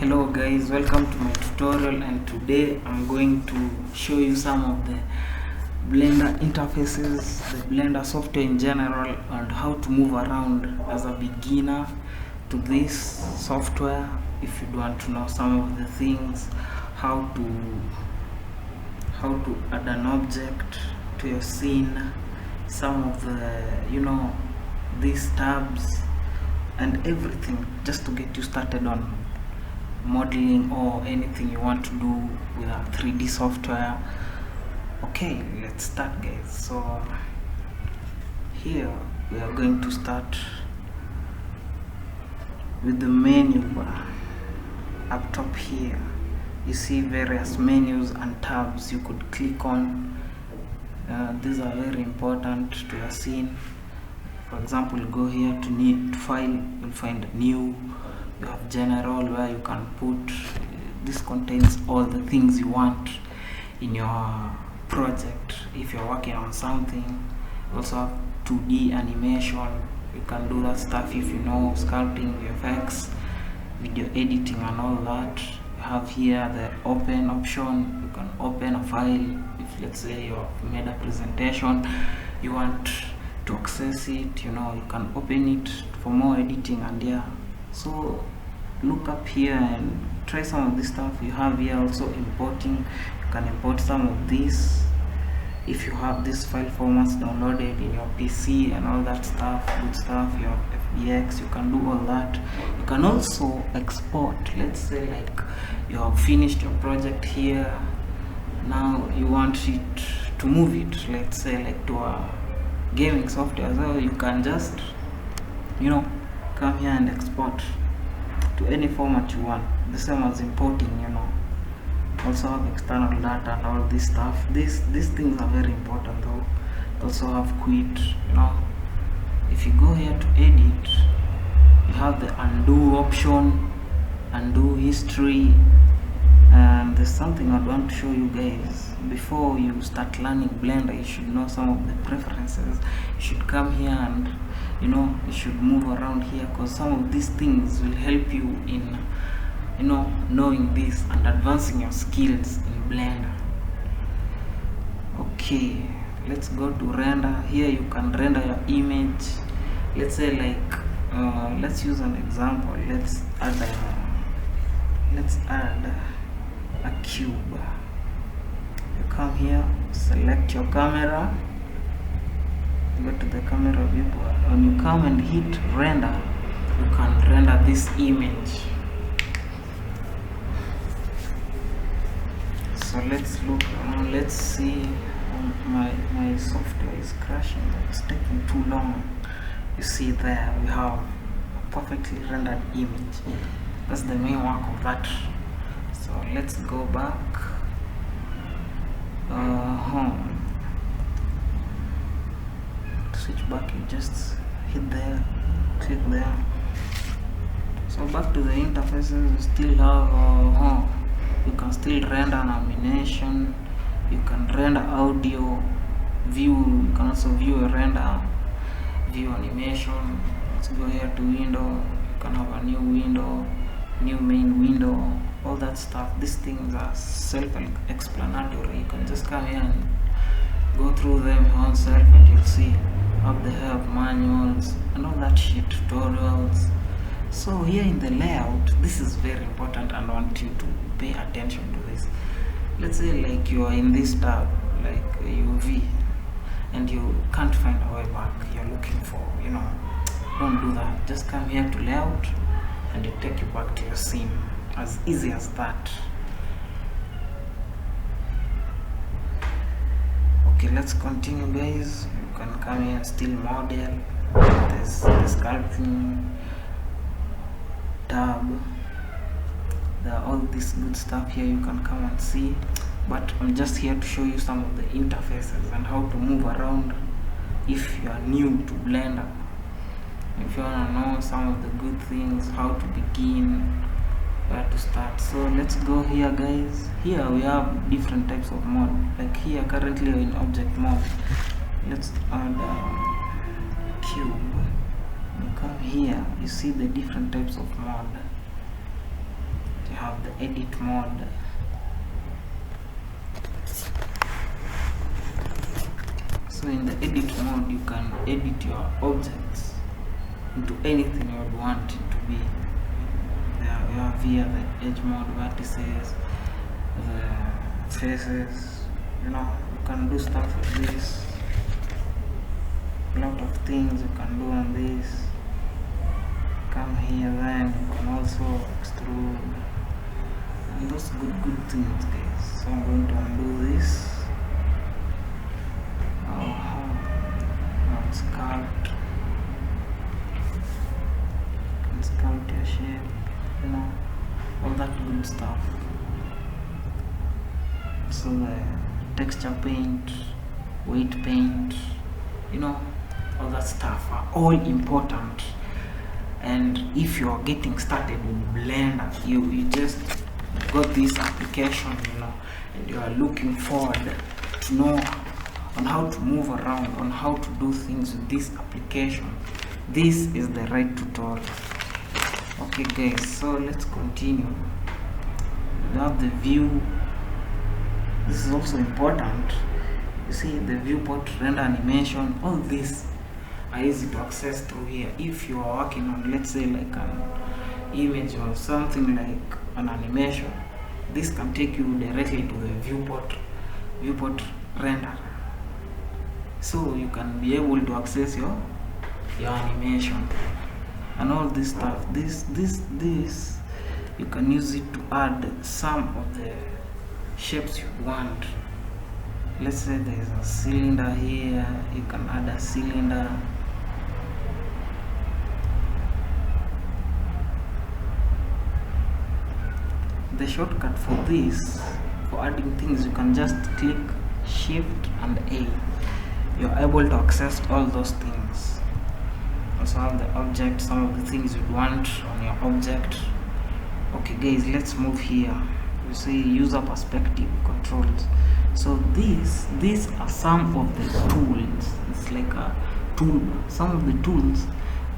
Hello guys, welcome to my tutorial, and today I'm going to show you some of the Blender interfaces, the Blender software in general, and how to move around as a beginner to this software. If you want to know some of the things, how to add an object to your scene, some of the these tabs and everything, just to get you started on modeling or anything you want to do with a 3D software. Okay, let's start guys. So here we are going to start with the menu bar. Up top here you see various menus and tabs you could click on. These are very important to your scene. For example, go here to new file, you'll find new. You have general, where you can put, this contains all the things you want in your project. If you're working on something, you also have 2D animation. You can do that stuff if you know sculpting, VFX, video editing and all that. You have here the open option. You can open a file. If let's say you have made a presentation, you want to access it, you can open it for more editing. And yeah, so look up here and try some of this stuff. You have here also importing. You can import some of these if you have these file formats downloaded in your PC and all that stuff, good stuff. You have FBX, you can do all that. You can also export. Let's say like you have finished your project here, now you want it to move it, let's say like to a gaming software, so you can just come here and export to any format you want, the same as importing. Also have external data and all this stuff. These things are very important though. Also have quit. If you go here to edit, you have the undo option, undo history. And there's something I want to show you guys. Before you start learning Blender, you should know some of the preferences. You should come here and you should move around here, because some of these things will help you in knowing this and advancing your skills in Blender. Okay, let's go to render. Here you can render your image. Let's say like let's use an example. Let's add a cube. You come here, select your camera, go to the camera viewport. When you come and hit render, you can render this image. So let's look around. Let's see. My software is crashing, it's taking too long. You see there we have a perfectly rendered image. That's the main work of that. So let's go back home. To switch back, you just hit there, click there. So back to the interfaces, we still have you can still render an animation, you can render audio, view, you can also view a render, view animation. Let's go here to window. You can have a new window, new main window, all that stuff. These things are self-explanatory. You can just come here and go through them yourself, and you'll see up the help manuals and all that shit, tutorials. So here in the layout, this is very important, and I want you to pay attention to this. Let's say like you are in this tab, like UV, and you can't find a way back. You're looking for, don't do that. Just come here to layout, and it take you back to your scene. As easy as that. Okay, let's continue guys. You can come here and still model. There's the sculpting tab. There are all this good stuff here you can come and see, but I'm just here to show you some of the interfaces and how to move around if you are new to Blender. If you want to know some of the good things, how to begin, where to start. So let's go here guys. Here we have different types of mode. Like here currently we're in object mode. Let's add a cube. You come here, you see the different types of mode. you have the edit mode. So in the edit mode, you can edit your objects into anything you would want it to be. There you have here the edge mode, vertices, the faces, you know, you can do stuff like this. A lot of things you can do on this. Come here, then you can also extrude, and those good things, guys. So I'm going to undo this. Now it's sculpt. You can sculpt your shape, you know, all that good stuff. So the texture paint, weight paint, you know, all that stuff are all important. And if you are getting started with Blender, you just got this application, you know, and you are looking forward to know on how to move around, on how to do things with this application, this is the right tutorial. Okay guys, so let's continue. We have the view. This is also important. You see the viewport, render animation, all this are easy to access through here. If you are working on, let's say, like an image or something like an animation, this can take you directly to the viewport render, so you can be able to access your animation and all this stuff. This you can use it to add some of the shapes you want. Let's say there is a cylinder here, you can add a cylinder. The shortcut for this, for adding things, you can just click Shift and A. You're able to access all those things. Also have the object, some of the things you want on your object. Okay guys, let's move here. You see user perspective controls. So these are some of the tools. It's like a tool, some of the tools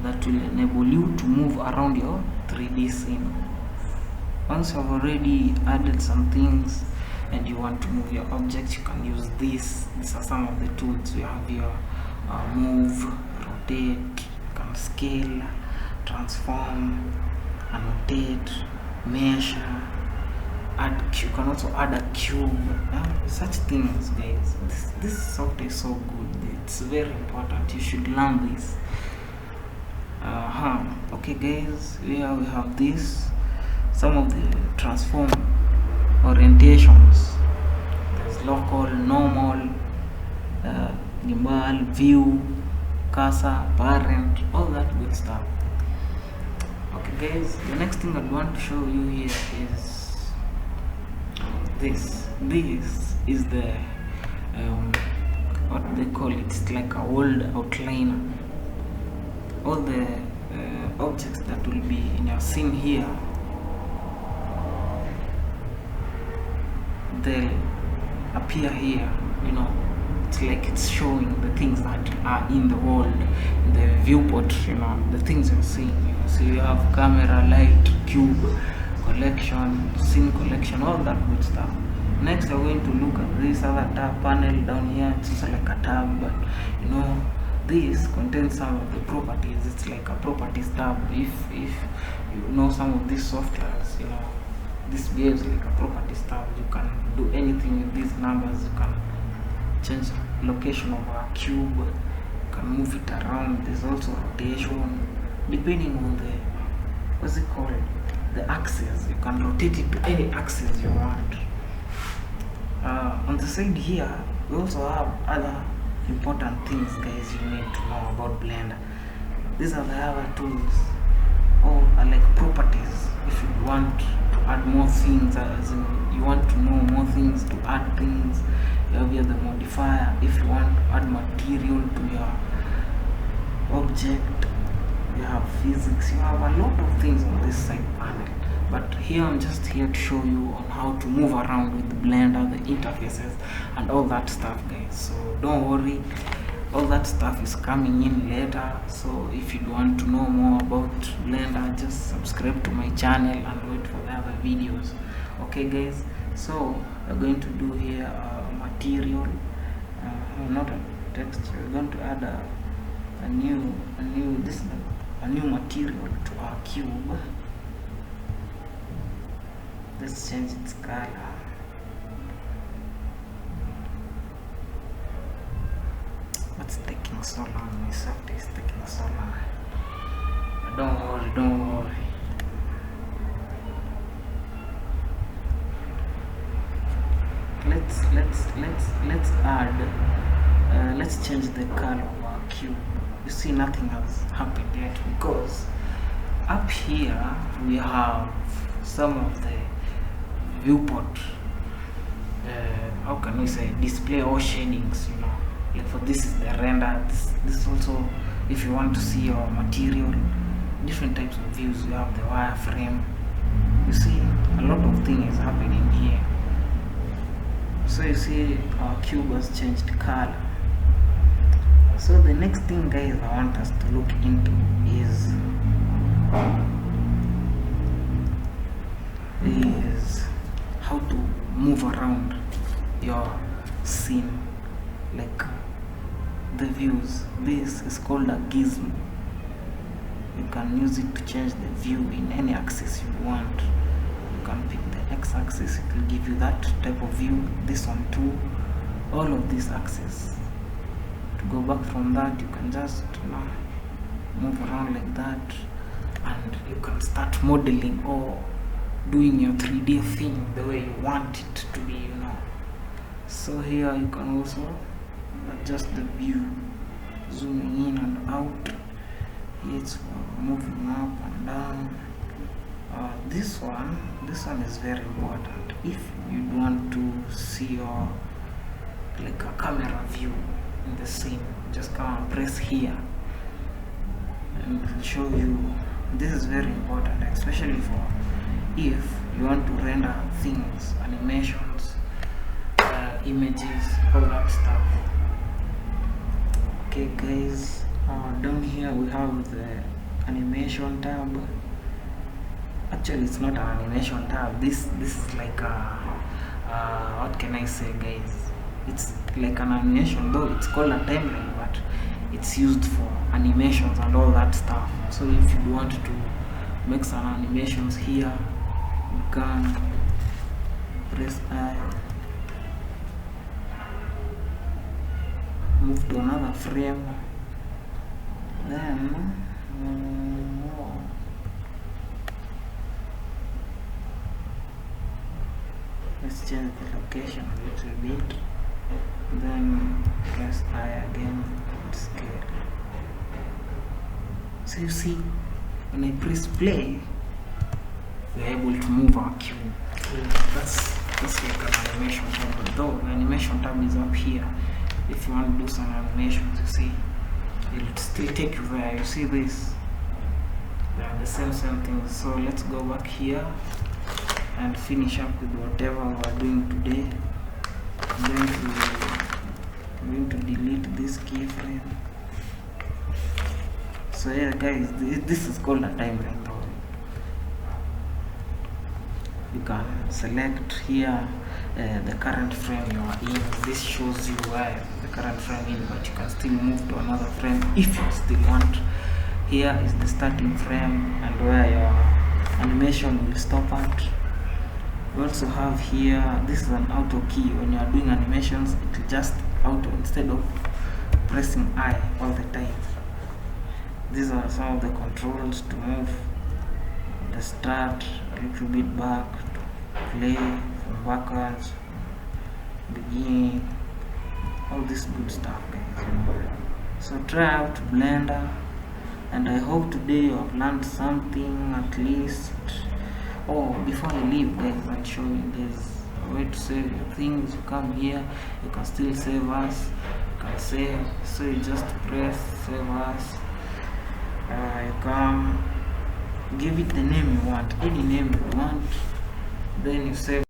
that will enable you to move around your 3D scene. Once you've already added some things and you want to move your objects, you can use this. These are some of the tools. We have your move, rotate, you can scale, transform, annotate, measure, add. You can also add a cube, such things, guys. This software is so good. It's very important. You should learn this. Okay guys, here we have this. Some of the transform orientations. There's local, normal, gimbal, view, cursor, parent, all that good stuff. Okay guys, the next thing I'd want to show you here is this. This is the what they call it. It's like a world outliner. All the objects that will be in your scene here, they'll appear here, you know. It's like it's showing the things that are in the world, in the viewport, you know, the things you're seeing. So you have camera, light, cube, collection, scene collection, all that good stuff. Next we're going to look at this other tab panel down here. It's also like a tab, but you know, this contains some of the properties. It's like a properties tab. If you know some of these softwares, you know, this behaves like a properties tab. You can do anything with these numbers. You can change location of a cube, you can move it around. There's also rotation depending on the, what's it called, the axis. You can rotate it to any axis you want. On the side here we also have other important things, guys, you need to know about Blender. These are the other tools, or are like properties. If you want to add more things, as in you want to know more things, to add things, you have here the modifier. If you want to add material to your object, you have physics. You have a lot of things on this side panel, but here I'm just here to show you on how to move around with the Blender, the interfaces and all that stuff, guys. So don't worry, all that stuff is coming in later. So if you want to know more about Blender, just subscribe to my channel and wait for the other videos. Okay guys, so we're going to do here material, not a texture. We're going to add a new material to our cube. Let's change its color. What's taking so long? My software is taking so long. But don't worry. Let's add. Let's change the color of our cube. You see, nothing has happened yet because up here we have some of the viewport. How can we say, display or shadings? You know. Like for this is the render. This also, if you want to see your material, different types of views. You have the wireframe. You see, a lot of things happening here. So you see, our cube has changed color. So the next thing, guys, I want us to look into is how to move around your scene, like the views. This is called a gizmo. You can use it to change the view in any axis you want. You can pick the x-axis, it will give you that type of view. This one too, all of these axes. To go back from that, you can just move around like that, and you can start modeling or doing your 3D thing the way you want it to be, So here you can also adjust the view, zooming in and out. Here it's moving up and down. This one is very important. If you want to see your like a camera view in the scene, just come and press here and it will show you. This is very important, especially for if you want to render things, animations, images, all that stuff. Okay guys, down here we have the animation tab. Actually it's not an animation tab. This is like a what can I say, guys? It's like an animation, though it's called a timeline, but it's used for animations and all that stuff. So if you want to make some animations here, you can press I, move to another frame, then let's change the location a little bit, then press I again and scale. So you see, when I press play, we're able to move our cube. That's like an animation tab, but though the animation tab is up here. If you want to do some animations, you see, it'll still take you there. You see this? They are the same things. So let's go back here and finish up with whatever we're doing today. I'm going to delete this keyframe. So yeah guys, this is called a timeline though. You can select here the current frame you are in. This shows you where the current frame is, but you can still move to another frame if you still want. Here is the starting frame and where your animation will stop at. We also have here, this is an auto key. When you are doing animations, it will just auto instead of pressing I all the time. These are some of the controls to move the start a little bit back, to play from backwards, beginning, all this good stuff, guys. So try out Blender, and I hope today you have learned something at least. Oh, before I leave, guys, I'll show you there's a way to save your things. You come here, you can still save as, you can save, so you just press save as. You can give it the name you want, any name you want, then you save.